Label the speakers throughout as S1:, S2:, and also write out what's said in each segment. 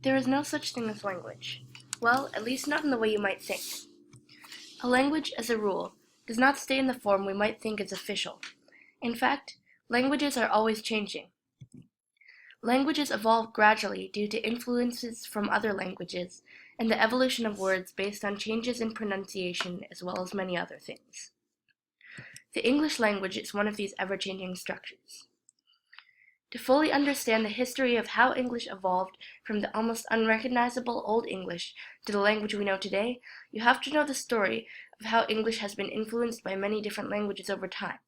S1: There is no such thing as language. Well, at least not in the way you might think. A language, as a rule, does not stay in the form we might think is official. In fact, languages are always changing. Languages evolve gradually due to influences from other languages and the evolution of words based on changes in pronunciation as well as many other things. The English language is one of these ever-changing structures. To fully understand the history of how English evolved from the almost unrecognizable Old English to the language we know today, you have to know the story of how English has been influenced by many different languages over time,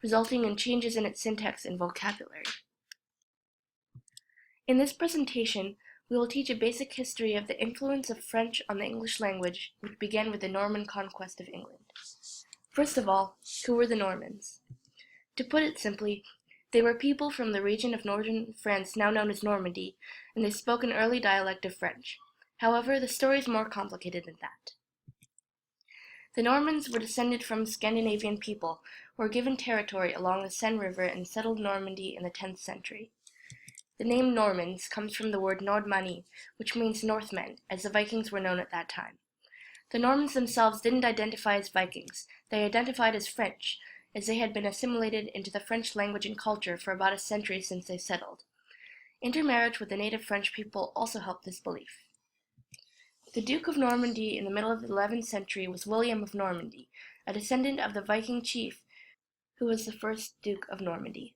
S1: resulting in changes in its syntax and vocabulary. In this presentation, we will teach a basic history of the influence of French on the English language, which began with the Norman conquest of England. First of all, who were the Normans? To put it simply, they were people from the region of northern France now known as Normandy, and they spoke an early dialect of French. However, the story is more complicated than that. The Normans were descended from Scandinavian people who were given territory along the Seine River and settled Normandy in the 10th century. The name Normans comes from the word Nordmanni, which means Northmen, as the Vikings were known at that time. The Normans themselves didn't identify as Vikings, they identified as French, as they had been assimilated into the French language and culture for about a century since they settled. Intermarriage with the native French people also helped this belief. The Duke of Normandy in the middle of the 11th century was William of Normandy, a descendant of the Viking chief who was the first Duke of Normandy.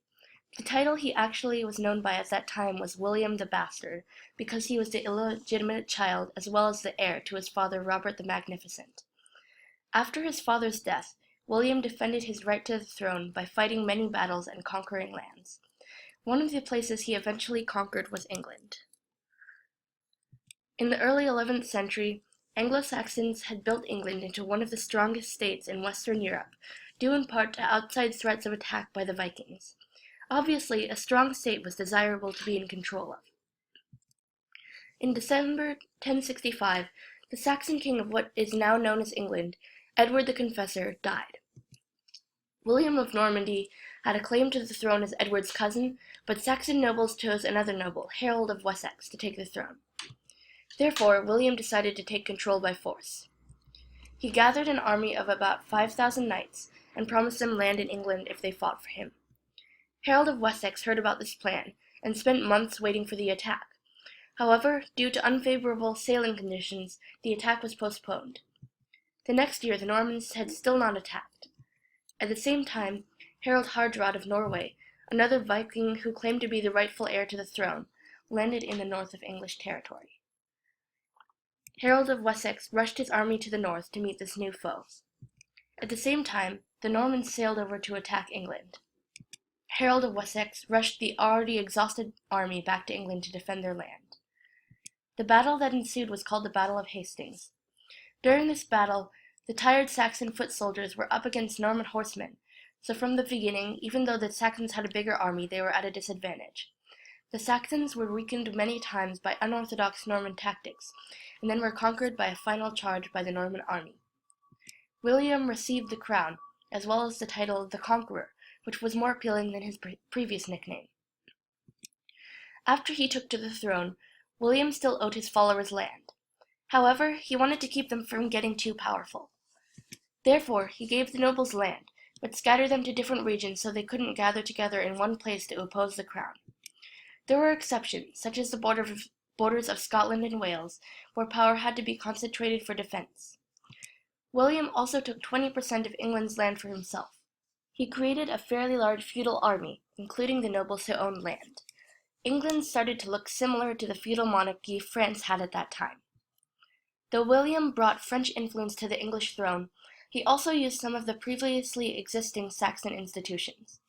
S1: The title he actually was known by at that time was William the Bastard, because he was the illegitimate child as well as the heir to his father Robert the Magnificent. After his father's death, William defended his right to the throne by fighting many battles and conquering lands. One of the places he eventually conquered was England. In the early 11th century, Anglo-Saxons had built England into one of the strongest states in Western Europe, due in part to outside threats of attack by the Vikings. Obviously, a strong state was desirable to be in control of. In December 1065, the Saxon king of what is now known as England, Edward the Confessor, died. William of Normandy had a claim to the throne as Edward's cousin, but Saxon nobles chose another noble, Harold of Wessex, to take the throne. Therefore, William decided to take control by force. He gathered an army of about 5,000 knights and promised them land in England if they fought for him. Harold of Wessex heard about this plan and spent months waiting for the attack. However, due to unfavorable sailing conditions, the attack was postponed. The next year, the Normans had still not attacked. At the same time, Harald Hardrad of Norway, another Viking who claimed to be the rightful heir to the throne, landed in the north of English territory. Harold of Wessex rushed his army to the north to meet this new foe. At the same time, the Normans sailed over to attack England. Harold of Wessex rushed the already exhausted army back to England to defend their land. The battle that ensued was called the Battle of Hastings. During this battle, the tired Saxon foot soldiers were up against Norman horsemen, so from the beginning, even though the Saxons had a bigger army, they were at a disadvantage. The Saxons were weakened many times by unorthodox Norman tactics, and then were conquered by a final charge by the Norman army. William received the crown, as well as the title of the Conqueror, which was more appealing than his previous nickname. After he took to the throne, William still owed his followers land. However, he wanted to keep them from getting too powerful. Therefore, he gave the nobles land, but scattered them to different regions so they couldn't gather together in one place to oppose the crown. There were exceptions, such as the borders of Scotland and Wales, where power had to be concentrated for defense. William also took 20% of England's land for himself. He created a fairly large feudal army, including the nobles who owned land. England started to look similar to the feudal monarchy France had at that time. Though William brought French influence to the English throne, he also used some of the previously existing Saxon institutions.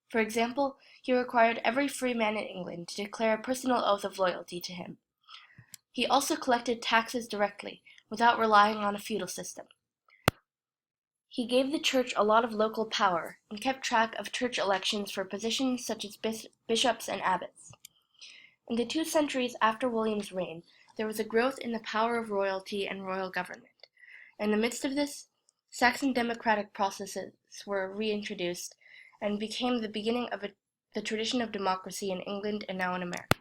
S1: For example, he required every free man in England to declare a personal oath of loyalty to him. He also collected taxes directly, without relying on a feudal system. He gave the church a lot of local power and kept track of church elections for positions such as bishops and abbots. In the 2 centuries after William's reign, there was a growth in the power of royalty and royal government. In the midst of this, Saxon democratic processes were reintroduced and became the beginning of the tradition of democracy in England and now in America.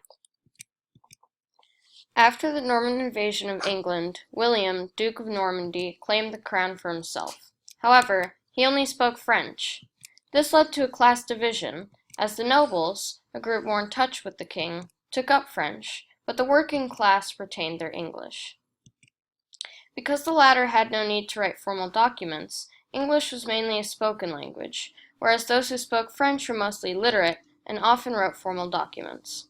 S2: After the Norman invasion of England, William, Duke of Normandy, claimed the crown for himself. However, he only spoke French. This led to a class division, as the nobles, a group more in touch with the king, took up French, but the working class retained their English. Because the latter had no need to write formal documents, English was mainly a spoken language, whereas those who spoke French were mostly literate and often wrote formal documents.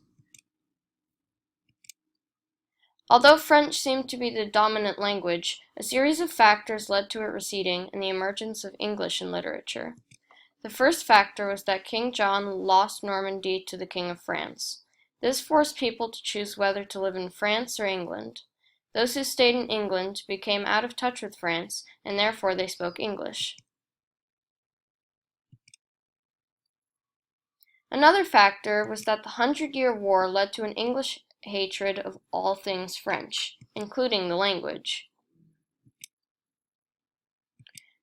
S2: Although French seemed to be the dominant language, a series of factors led to it receding and the emergence of English in literature. The first factor was that King John lost Normandy to the King of France. This forced people to choose whether to live in France or England. Those who stayed in England became out of touch with France, and therefore they spoke English. Another factor was that the Hundred-Year War led to an English hatred of all things French, including the language.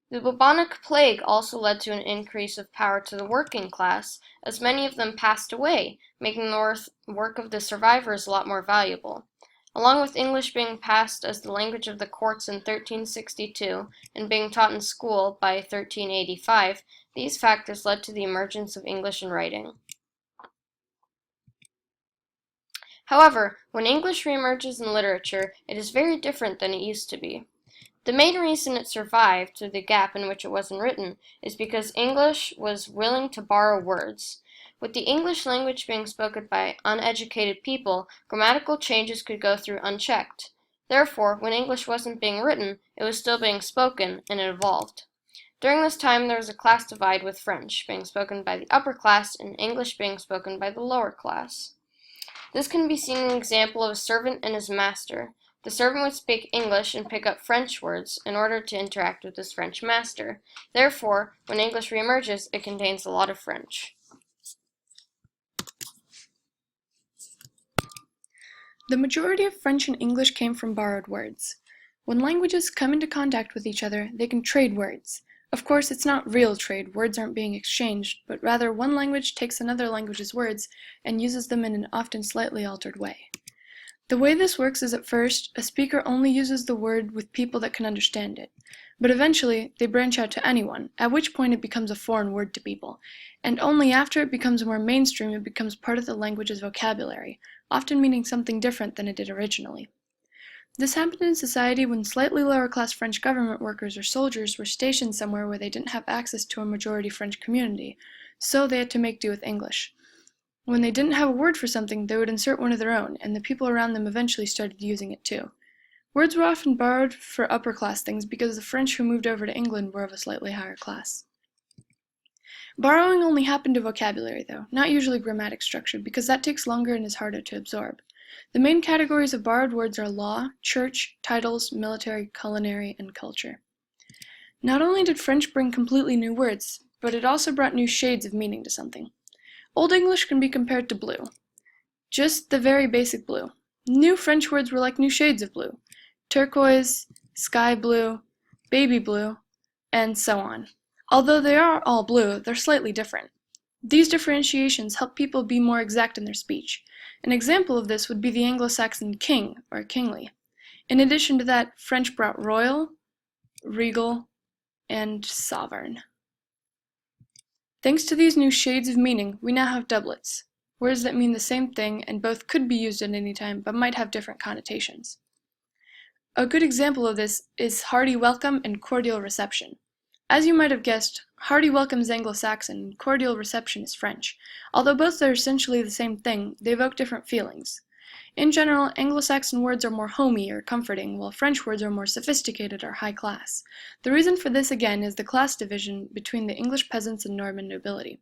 S2: The bubonic plague also led to an increase of power to the working class, as many of them passed away, making the work of the survivors a lot more valuable. Along with English being passed as the language of the courts in 1362 and being taught in school by 1385, these factors led to the emergence of English in writing. However, when English reemerges in literature, it is very different than it used to be. The main reason it survived through the gap in which it wasn't written is because English was willing to borrow words. With the English language being spoken by uneducated people, grammatical changes could go through unchecked. Therefore, when English wasn't being written, it was still being spoken, and it evolved. During this time, there was a class divide, with French being spoken by the upper class and English being spoken by the lower class. This can be seen in an example of a servant and his master. The servant would speak English and pick up French words in order to interact with his French master. Therefore, when English reemerges, it contains a lot of French.
S3: The majority of French and English came from borrowed words. When languages come into contact with each other, they can trade words. Of course, it's not real trade, words aren't being exchanged, but rather one language takes another language's words and uses them in an often slightly altered way. The way this works is at first, a speaker only uses the word with people that can understand it, but eventually they branch out to anyone, at which point it becomes a foreign word to people, and only after it becomes more mainstream it becomes part of the language's vocabulary, often meaning something different than it did originally. This happened in society when slightly lower-class French government workers or soldiers were stationed somewhere where they didn't have access to a majority French community, so they had to make do with English. When they didn't have a word for something, they would insert one of their own, and the people around them eventually started using it too. Words were often borrowed for upper-class things because the French who moved over to England were of a slightly higher class. Borrowing only happened to vocabulary, though, not usually grammatic structure, because that takes longer and is harder to absorb. The main categories of borrowed words are law, church, titles, military, culinary, and culture. Not only did French bring completely new words, but it also brought new shades of meaning to something. Old English can be compared to blue. Just the very basic blue. New French words were like new shades of blue. Turquoise, sky blue, baby blue, and so on. Although they are all blue, they're slightly different. These differentiations help people be more exact in their speech. An example of this would be the Anglo-Saxon king, or kingly. In addition to that, French brought royal, regal, and sovereign. Thanks to these new shades of meaning, we now have doublets, words that mean the same thing and both could be used at any time but might have different connotations. A good example of this is hearty welcome and cordial reception. As you might have guessed, hearty welcome is Anglo-Saxon and cordial reception is French. Although both are essentially the same thing, they evoke different feelings. In general, Anglo-Saxon words are more homey or comforting, while French words are more sophisticated or high class. The reason for this again is the class division between the English peasants and Norman nobility.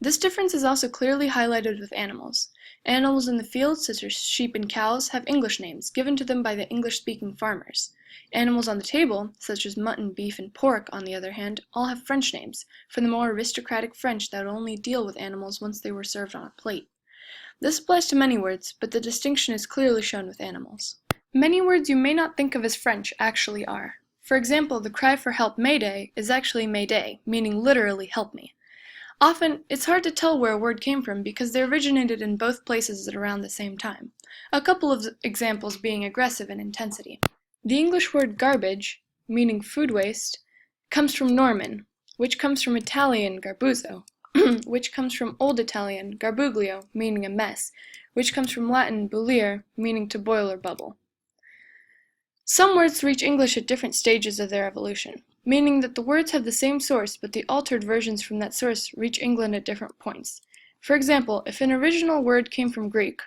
S3: This difference is also clearly highlighted with animals. Animals in the field, such as sheep and cows, have English names, given to them by the English-speaking farmers. Animals on the table, such as mutton, beef, and pork, on the other hand, all have French names, for the more aristocratic French that would only deal with animals once they were served on a plate. This applies to many words, but the distinction is clearly shown with animals. Many words you may not think of as French actually are. For example, the cry for help Mayday is actually Mayday, meaning literally help me. Often, it's hard to tell where a word came from because they originated in both places at around the same time. a couple of examples being aggressive in intensity. The English word garbage, meaning food waste, comes from Norman, which comes from Italian garbuzzo, which comes from Old Italian garbuglio, meaning a mess, which comes from Latin bullire, meaning to boil or bubble. Some words reach English at different stages of their evolution, meaning that the words have the same source but the altered versions from that source reach England at different points. For example, if an original word came from Greek,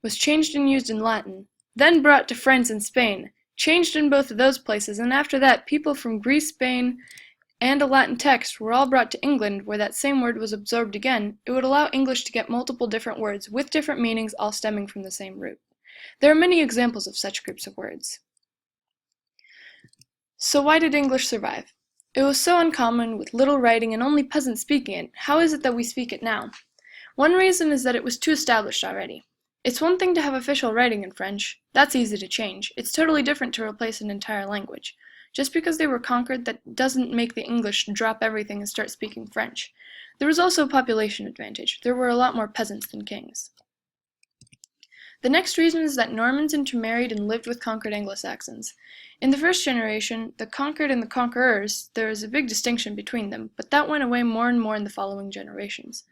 S3: was changed and used in Latin, then brought to France and Spain, changed in both of those places, and after that people from Greece, Spain, and a Latin text were all brought to England where that same word was absorbed again, it would allow English to get multiple different words with different meanings all stemming from the same root. There are many examples of such groups of words. So why did English survive? It was so uncommon, with little writing and only peasants speaking it. How is it that we speak it now? One reason is that it was too established already. It's one thing to have official writing in French. That's easy to change. It's totally different to replace an entire language. Just because they were conquered, that doesn't make the English drop everything and start speaking French. There was also a population advantage. There were a lot more peasants than kings. The next reason is that Normans intermarried and lived with conquered Anglo-Saxons. In the first generation, the conquered and the conquerors, there is a big distinction between them, but that went away more and more in the following generations.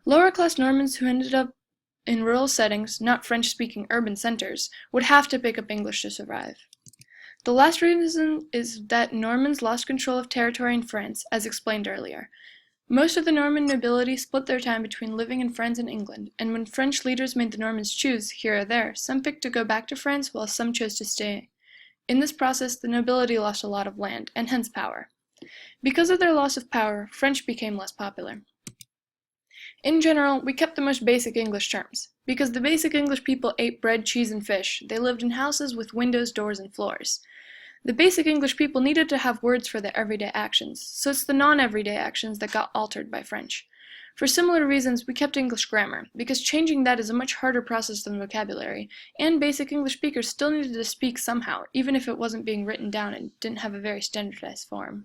S3: Lower-class Normans who ended up in rural settings, not French-speaking urban centers, would have to pick up English to survive. The last reason is that Normans lost control of territory in France, as explained earlier. Most of the Norman nobility split their time between living in France and England, and when French leaders made the Normans choose, here or there, some picked to go back to France while some chose to stay. In this process, the nobility lost a lot of land, and hence power. Because of their loss of power, French became less popular. In general, we kept the most basic English terms. Because the basic English people ate bread, cheese, and fish, they lived in houses with windows, doors, and floors. The basic English people needed to have words for their everyday actions, so it's the non-everyday actions that got altered by French. For similar reasons, we kept English grammar, because changing that is a much harder process than vocabulary, and basic English speakers still needed to speak somehow, even if it wasn't being written down and didn't have a very standardized form.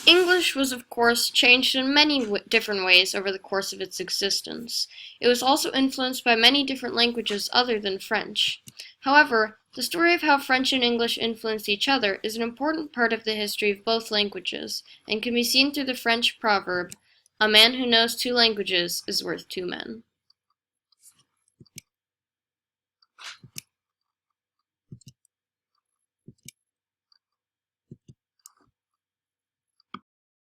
S2: English was, of course, changed in many different ways over the course of its existence. It was also influenced by many different languages other than French. However, the story of how French and English influenced each other is an important part of the history of both languages, and can be seen through the French proverb, "A man who knows two languages is worth two men."